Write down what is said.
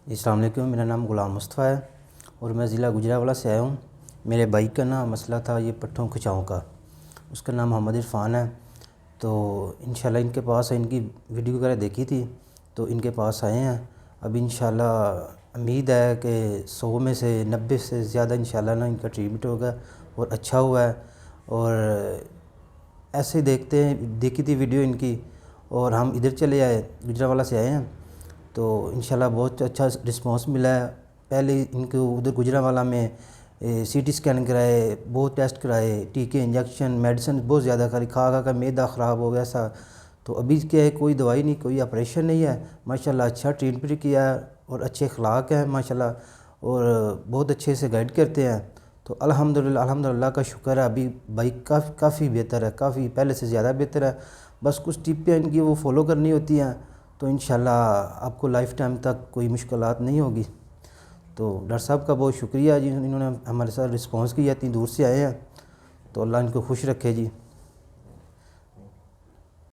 السلام علیکم، میرا نام غلام مصطفیٰ ہے اور میں ضلع گجرانوالہ سے آیا ہوں۔ میرے بھائی کا مسئلہ تھا یہ پٹھوں کھچاؤں کا، اس کا نام محمد عرفان ہے۔ تو انشاءاللہ ان کے پاس ان کی ویڈیو وغیرہ دیکھی تھی تو ان کے پاس آئے ہیں۔ اب انشاءاللہ امید ہے کہ 100 میں سے 90 سے زیادہ انشاءاللہ ان کا ٹریٹمنٹ ہوگا اور اچھا ہوا ہے۔ اور ایسے دیکھی تھی ویڈیو ان کی اور ہم ادھر چلے آئے، گجرانوالہ سے آئے ہیں تو انشاءاللہ بہت اچھا رسپانس ملا ہے۔ پہلے ان کو ادھر گجرانوالہ میں سی ٹی اسکین کرائے، بہت ٹیسٹ کرائے، ٹیکے انجیکشن میڈیسن بہت زیادہ کھا کر معدہ خراب ہو گیا سا۔ تو ابھی کیا ہے، کوئی دوائی نہیں، کوئی آپریشن نہیں ہے، ماشاءاللہ اچھا ٹریٹمنٹ کیا ہے اور اچھے اخلاق ہیں ماشاءاللہ، اور بہت اچھے سے گائیڈ کرتے ہیں۔ تو الحمدللہ کا شکر ہے، ابھی بھائی کافی بہتر ہے، کافی پہلے سے زیادہ بہتر ہے۔ بس کچھ ٹپیں ان کی وہ فالو کرنی ہوتی ہیں تو انشاءاللہ آپ کو لائف ٹائم تک کوئی مشکلات نہیں ہوگی۔ تو ڈاکٹر صاحب کا بہت شکریہ جی، انہوں نے ہمارے ساتھ رسپانس کیا، اتنی دور سے آئے ہیں، تو اللہ ان کو خوش رکھے جی۔